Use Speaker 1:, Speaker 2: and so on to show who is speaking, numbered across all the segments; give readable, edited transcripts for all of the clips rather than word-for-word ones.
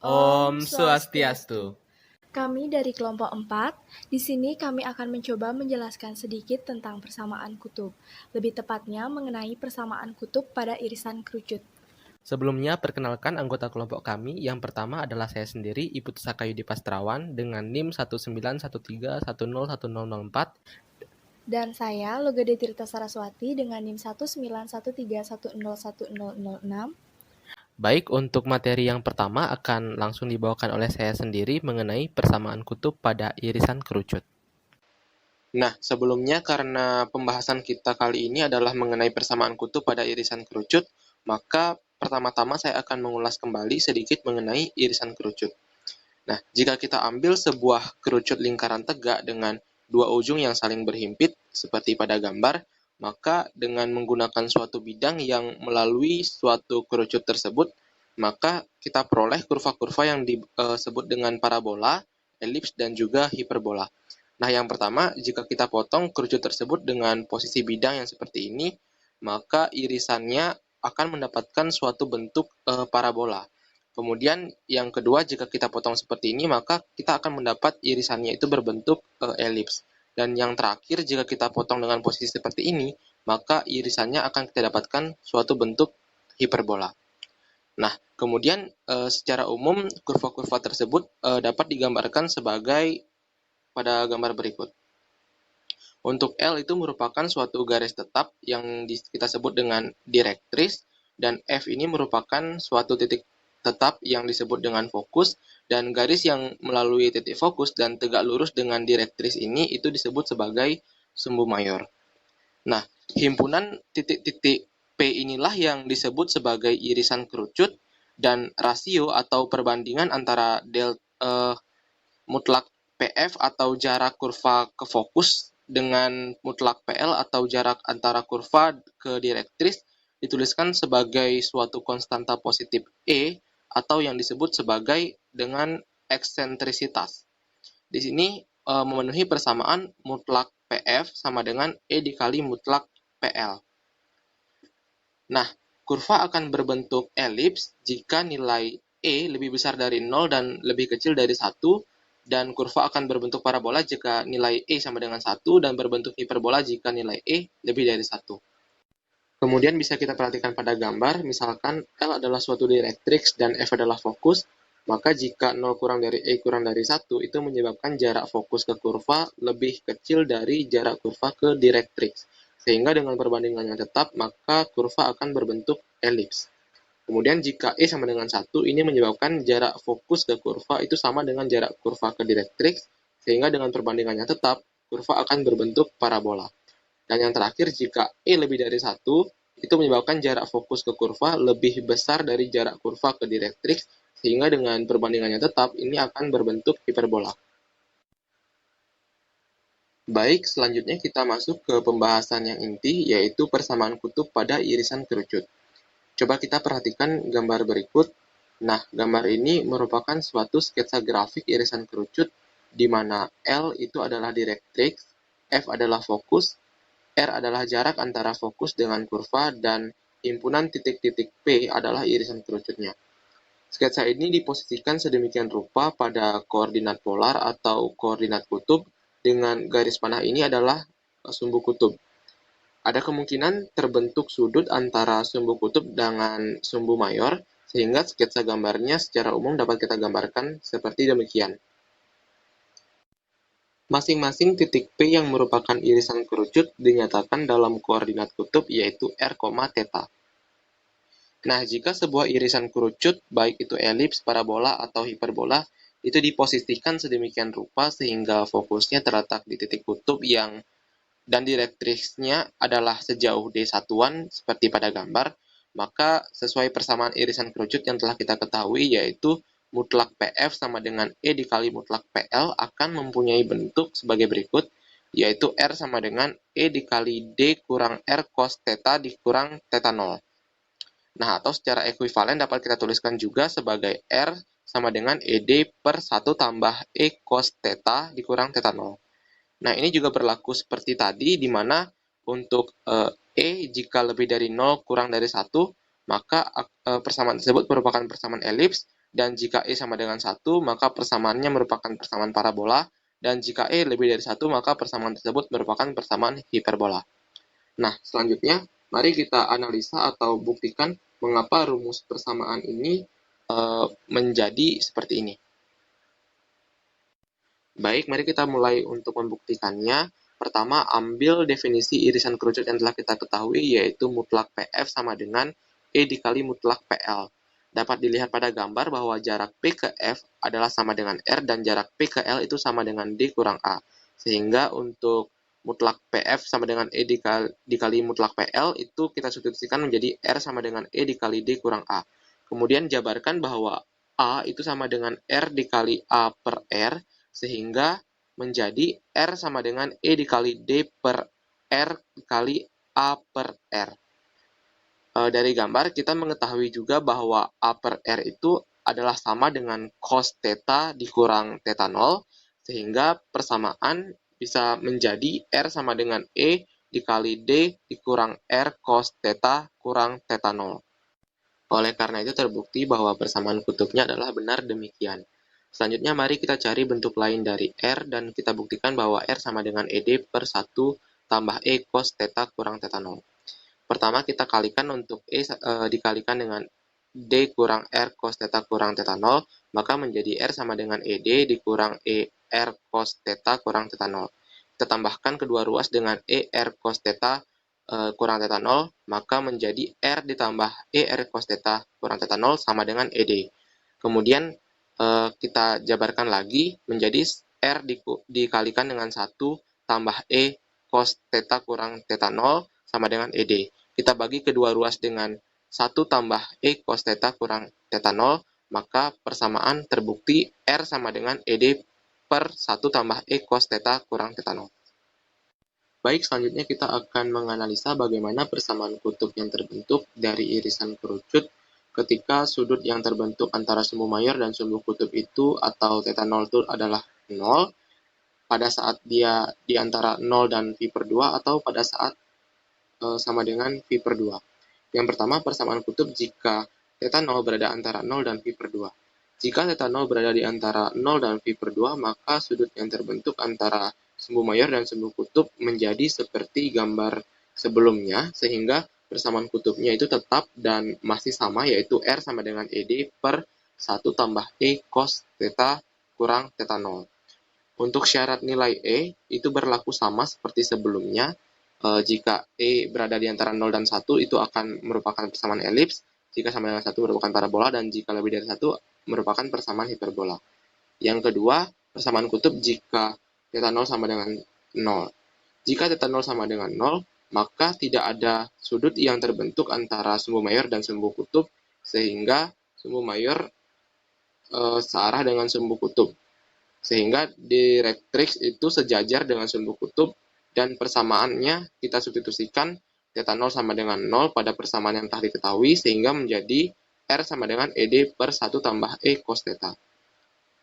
Speaker 1: Om
Speaker 2: Om
Speaker 1: Swastiastu.
Speaker 2: Swastiastu. Kami dari kelompok 4, di sini kami akan mencoba menjelaskan sedikit tentang persamaan kutub. Lebih tepatnya mengenai persamaan kutub pada irisan kerucut.
Speaker 1: Sebelumnya, perkenalkan anggota kelompok kami. Yang pertama adalah saya sendiri, Ibu Sakayudi Pastrawan, dengan NIM 19131010004.
Speaker 2: Dan saya, Logode Tirta Saraswati dengan NIM 19131101006.
Speaker 1: Baik, untuk materi yang pertama akan langsung dibawakan oleh saya sendiri mengenai persamaan kutub pada irisan kerucut. Nah, sebelumnya karena pembahasan kita kali ini adalah mengenai persamaan kutub pada irisan kerucut, maka pertama-tama saya akan mengulas kembali sedikit mengenai irisan kerucut. Nah, jika kita ambil sebuah kerucut lingkaran tegak dengan dua ujung yang saling berhimpit, seperti pada gambar, maka dengan menggunakan suatu bidang yang melalui suatu kerucut tersebut, maka kita peroleh kurva-kurva yang disebut dengan parabola, elips, dan juga hiperbola. Nah, yang pertama, jika kita potong kerucut tersebut dengan posisi bidang yang seperti ini, maka irisannya akan mendapatkan suatu bentuk parabola. Kemudian yang kedua, jika kita potong seperti ini, maka kita akan mendapat irisannya itu berbentuk elips. Dan yang terakhir, jika kita potong dengan posisi seperti ini, maka irisannya akan kita dapatkan suatu bentuk hiperbola. Nah, kemudian secara umum kurva-kurva tersebut dapat digambarkan sebagai pada gambar berikut. Untuk L itu merupakan suatu garis tetap yang kita sebut dengan direktris, dan F ini merupakan suatu titik tetap yang disebut dengan fokus, dan garis yang melalui titik fokus dan tegak lurus dengan direktris ini itu disebut sebagai sumbu mayor. Nah, himpunan titik-titik P inilah yang disebut sebagai irisan kerucut, dan rasio atau perbandingan antara mutlak PF atau jarak kurva ke fokus dengan mutlak PL atau jarak antara kurva ke direktris dituliskan sebagai suatu konstanta positif E atau yang disebut sebagai dengan eksentrisitas. Di sini memenuhi persamaan mutlak PF sama dengan E dikali mutlak PL. Nah, kurva akan berbentuk elips jika nilai E lebih besar dari 0 dan lebih kecil dari 1, dan kurva akan berbentuk parabola jika nilai E sama dengan 1 dan berbentuk hiperbola jika nilai E lebih dari 1. Kemudian bisa kita perhatikan pada gambar, misalkan L adalah suatu direktrix dan F adalah fokus, maka jika 0 kurang dari E kurang dari 1, itu menyebabkan jarak fokus ke kurva lebih kecil dari jarak kurva ke direktrix. Sehingga dengan perbandingan yang tetap, maka kurva akan berbentuk elips. Kemudian jika E sama dengan 1, ini menyebabkan jarak fokus ke kurva itu sama dengan jarak kurva ke direktrix, sehingga dengan perbandingannya tetap, kurva akan berbentuk parabola. Dan yang terakhir, jika E lebih dari 1, itu menyebabkan jarak fokus ke kurva lebih besar dari jarak kurva ke direktrix, sehingga dengan perbandingannya tetap, ini akan berbentuk hiperbola. Baik, selanjutnya kita masuk ke pembahasan yang inti, yaitu persamaan kutub pada irisan kerucut. Coba kita perhatikan gambar berikut. Nah, gambar ini merupakan suatu sketsa grafik irisan kerucut, di mana L itu adalah direktrix, F adalah fokus, R adalah jarak antara fokus dengan kurva, dan himpunan titik-titik P adalah irisan kerucutnya. Sketsa ini diposisikan sedemikian rupa pada koordinat polar atau koordinat kutub, dengan garis panah ini adalah sumbu kutub. Ada kemungkinan terbentuk sudut antara sumbu kutub dengan sumbu mayor, sehingga sketsa gambarnya secara umum dapat kita gambarkan seperti demikian. Masing-masing titik P yang merupakan irisan kerucut dinyatakan dalam koordinat kutub, yaitu R, theta. Nah, jika sebuah irisan kerucut, baik itu elips, parabola, atau hiperbola, itu diposisikan sedemikian rupa sehingga fokusnya terletak di titik kutub yang dan direktriksnya adalah sejauh D satuan seperti pada gambar, maka sesuai persamaan irisan kerucut yang telah kita ketahui, yaitu mutlak PF sama dengan E dikali mutlak PL akan mempunyai bentuk sebagai berikut, yaitu R sama dengan E dikali D kurang R cos theta dikurang theta 0. Nah, atau secara ekuivalen dapat kita tuliskan juga sebagai R sama dengan ED per 1 tambah E cos theta dikurang theta 0. Nah, ini juga berlaku seperti tadi, di mana untuk E jika lebih dari 0 kurang dari 1, maka persamaan tersebut merupakan persamaan elips, Dan jika E sama dengan 1, maka persamaannya merupakan persamaan parabola. Dan jika E lebih dari 1, maka persamaan tersebut merupakan persamaan hiperbola. Nah, selanjutnya, mari kita analisa atau buktikan mengapa rumus persamaan ini menjadi seperti ini. Baik, mari kita mulai untuk membuktikannya. Pertama, ambil definisi irisan kerucut yang telah kita ketahui, yaitu mutlak PF sama dengan E dikali mutlak PL. Dapat dilihat pada gambar bahwa jarak P ke F adalah sama dengan R dan jarak P ke L itu sama dengan D kurang A. Sehingga untuk mutlak PF sama dengan E dikali mutlak PL itu kita substitusikan menjadi R sama dengan E dikali D kurang A. Kemudian jabarkan bahwa A itu sama dengan R dikali A per R, sehingga menjadi R sama dengan E dikali D per R dikali A per R. Dari gambar kita mengetahui juga bahwa A per R itu adalah sama dengan cos theta dikurang theta 0, sehingga persamaan bisa menjadi R sama dengan E dikali D dikurang R cos theta kurang theta 0. Oleh karena itu terbukti bahwa persamaan kutubnya adalah benar demikian. Selanjutnya mari kita cari bentuk lain dari R dan kita buktikan bahwa R sama dengan ED per 1 tambah E cos theta kurang theta 0. Pertama kita kalikan untuk E dikalikan dengan D kurang R cos theta kurang theta 0, maka menjadi R sama dengan ED dikurang E R cos theta kurang theta 0. Kita tambahkan kedua ruas dengan E R cos theta kurang theta 0, maka menjadi R ditambah E R cos theta kurang theta 0 sama dengan ED. Kemudian kita jabarkan lagi menjadi R dikalikan dengan 1 tambah E cos theta kurang theta 0 sama dengan ED. Kita bagi kedua ruas dengan 1 tambah E cos theta kurang theta 0, maka persamaan terbukti R sama dengan ED per 1 tambah E cos theta kurang theta 0. Baik, selanjutnya kita akan menganalisa bagaimana persamaan kutub yang terbentuk dari irisan kerucut ketika sudut yang terbentuk antara sumbu mayor dan sumbu kutub itu atau theta 0 itu adalah 0 pada saat dia di antara 0 dan pi per 2 atau pada saat sama dengan pi per 2. Yang pertama, persamaan kutub jika theta 0 berada antara 0 dan pi per 2. Jika theta 0 berada di antara 0 dan pi per 2, maka sudut yang terbentuk antara sumbu mayor dan sumbu kutub menjadi seperti gambar sebelumnya, sehingga persamaan kutubnya itu tetap dan masih sama, yaitu R sama dengan ED per 1 tambah E cos theta kurang theta 0. Untuk syarat nilai E itu berlaku sama seperti sebelumnya. Jika E berada di antara 0 dan 1 itu akan merupakan persamaan elips, jika sama dengan 1 merupakan parabola, dan jika lebih dari 1 merupakan persamaan hiperbola. Yang kedua, persamaan kutub jika theta 0 sama dengan 0. Jika theta 0 sama dengan 0, maka tidak ada sudut yang terbentuk antara sumbu mayor dan sumbu kutub, sehingga sumbu mayor searah dengan sumbu kutub. Sehingga direktrix itu sejajar dengan sumbu kutub, dan persamaannya kita substitusikan theta 0 sama dengan 0 pada persamaan yang telah diketahui, sehingga menjadi R sama dengan ED per 1 tambah E cos theta.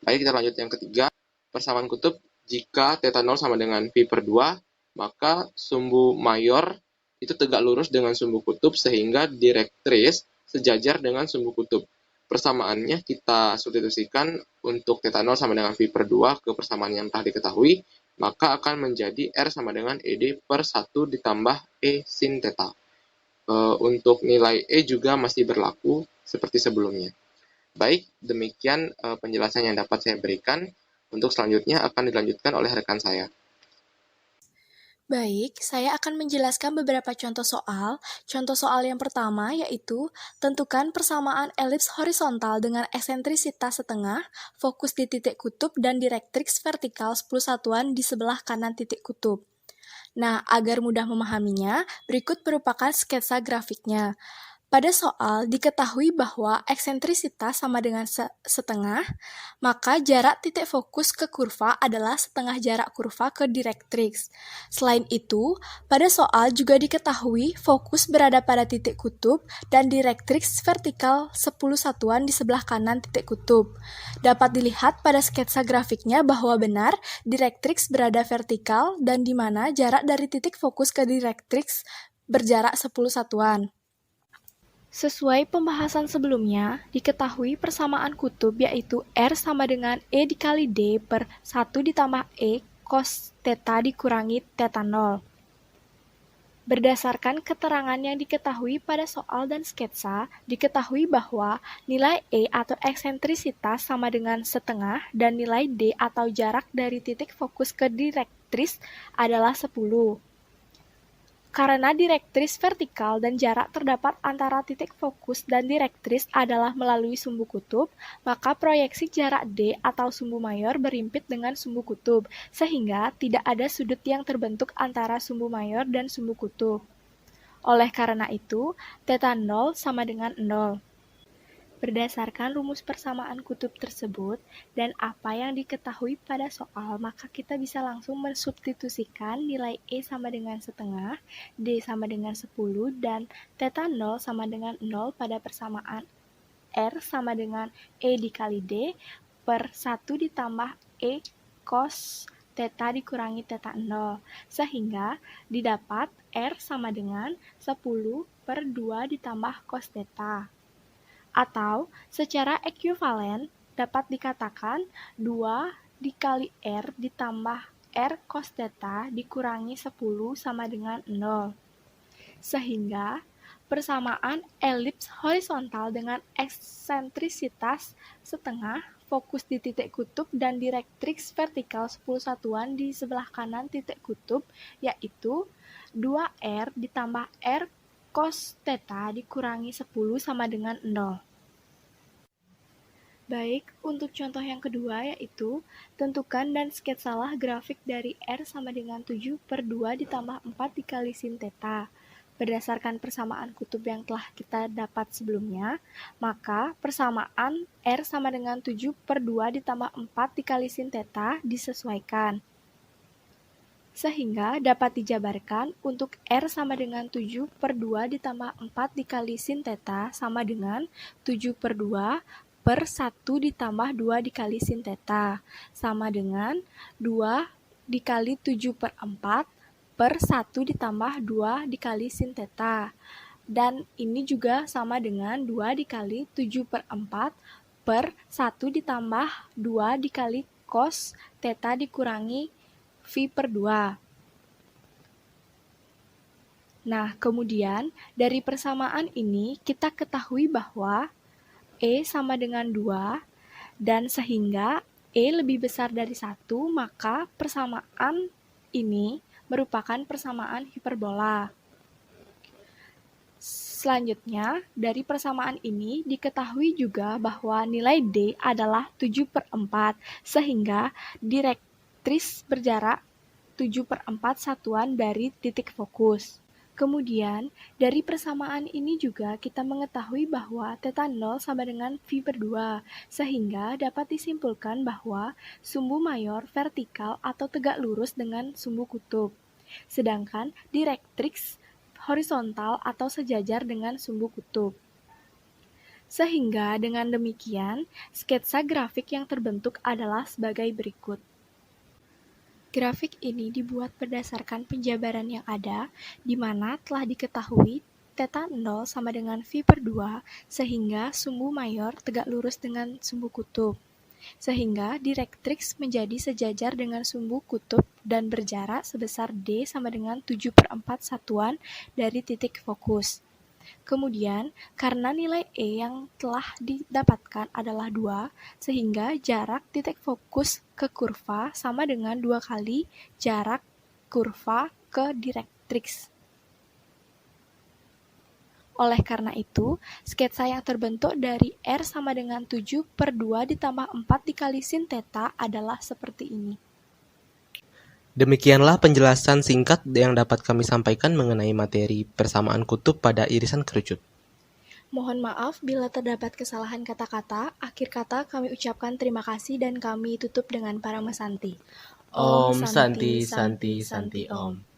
Speaker 1: Baik, kita lanjut yang ketiga. Persamaan kutub jika theta 0 sama dengan pi per 2, maka sumbu mayor itu tegak lurus dengan sumbu kutub, sehingga direktrix sejajar dengan sumbu kutub. Persamaannya kita substitusikan untuk theta 0 sama dengan pi per 2 ke persamaan yang telah diketahui, maka akan menjadi R sama dengan ED per 1 ditambah E sin theta. Untuk nilai E juga masih berlaku seperti sebelumnya. Baik, demikian penjelasan yang dapat saya berikan. Untuk selanjutnya akan dilanjutkan oleh rekan saya.
Speaker 2: Baik, saya akan menjelaskan beberapa contoh soal. Contoh soal yang pertama yaitu tentukan persamaan elips horizontal dengan eksentrisitas setengah, fokus di titik kutub dan direktrix vertikal 10 satuan di sebelah kanan titik kutub. Nah, agar mudah memahaminya, berikut merupakan sketsa grafiknya. Pada soal diketahui bahwa eksentrisitas sama dengan setengah, maka jarak titik fokus ke kurva adalah setengah jarak kurva ke direktrix. Selain itu, pada soal juga diketahui fokus berada pada titik kutub dan direktrix vertikal 10 satuan di sebelah kanan titik kutub. Dapat dilihat pada sketsa grafiknya bahwa benar direktrix berada vertikal dan di mana jarak dari titik fokus ke direktrix berjarak 10 satuan. Sesuai pembahasan sebelumnya, diketahui persamaan kutub yaitu R sama dengan E dikali D per 1 ditambah E cos theta dikurangi theta 0. Berdasarkan keterangan yang diketahui pada soal dan sketsa, diketahui bahwa nilai E atau eksentrisitas sama dengan setengah dan nilai D atau jarak dari titik fokus ke direktris adalah 10. Karena direktris vertikal dan jarak terdapat antara titik fokus dan direktris adalah melalui sumbu kutub, maka proyeksi jarak D atau sumbu mayor berimpit dengan sumbu kutub, sehingga tidak ada sudut yang terbentuk antara sumbu mayor dan sumbu kutub. Oleh karena itu, theta 0 sama dengan 0. Berdasarkan rumus persamaan kutub tersebut dan apa yang diketahui pada soal, maka kita bisa langsung mensubstitusikan nilai E sama dengan setengah, D sama dengan 10, dan theta 0 sama dengan 0 pada persamaan R sama dengan E dikali D per 1 ditambah E cos theta dikurangi theta 0, sehingga didapat R sama dengan 10 per 2 ditambah cos theta. Atau secara ekuivalen dapat dikatakan 2 dikali R ditambah R cos theta dikurangi 10 sama dengan 0. Sehingga persamaan elips horizontal dengan eksentrisitas setengah fokus di titik kutub dan direktrix vertikal 10 satuan di sebelah kanan titik kutub, yaitu 2R ditambah R cos theta dikurangi 10 sama dengan 0. Baik, untuk contoh yang kedua yaitu tentukan dan sketsalah grafik dari R sama dengan 7 per 2 ditambah 4 dikali sin theta. Berdasarkan persamaan kutub yang telah kita dapat sebelumnya, maka persamaan R sama dengan 7 per 2 ditambah 4 dikali sin theta disesuaikan. Sehingga dapat dijabarkan untuk R sama dengan 7 per 2 ditambah 4 dikali sin theta sama dengan 7 per 2 per 1 ditambah 2 dikali sin theta sama dengan 2 dikali 7 per 4 per 1 ditambah 2 dikali sin theta. Dan ini juga sama dengan 2 dikali 7 per 4 per 1 ditambah 2 dikali cos theta dikurangi V per 2. Nah, kemudian dari persamaan ini kita ketahui bahwa E sama dengan 2 dan sehingga E lebih besar dari 1, maka persamaan ini merupakan persamaan hiperbola. Selanjutnya, dari persamaan ini diketahui juga bahwa nilai D adalah 7 per 4, sehingga direktris berjarak 7 per 4 satuan dari titik fokus. Kemudian, dari persamaan ini juga kita mengetahui bahwa theta 0 sama dengan V per 2, sehingga dapat disimpulkan bahwa sumbu mayor vertikal atau tegak lurus dengan sumbu kutub, sedangkan direktrix horizontal atau sejajar dengan sumbu kutub. Sehingga dengan demikian, sketsa grafik yang terbentuk adalah sebagai berikut. Grafik ini dibuat berdasarkan penjabaran yang ada, di mana telah diketahui theta 0 sama dengan V per 2, sehingga sumbu mayor tegak lurus dengan sumbu kutub. Sehingga direktrix menjadi sejajar dengan sumbu kutub dan berjarak sebesar D sama dengan 7 per 4 satuan dari titik fokus. Kemudian, karena nilai E yang telah didapatkan adalah 2, sehingga jarak titik fokus ke kurva sama dengan 2 kali jarak kurva ke direktrix. Oleh karena itu, sketsa yang terbentuk dari R sama dengan 7 per 2 ditambah 4 dikali sin theta adalah seperti ini.
Speaker 1: Demikianlah penjelasan singkat yang dapat kami sampaikan mengenai materi persamaan kutub pada irisan kerucut.
Speaker 2: Mohon maaf bila terdapat kesalahan kata-kata. Akhir kata kami ucapkan terima kasih dan kami tutup dengan Paramasanti.
Speaker 1: Om Santi Santi Santi Om.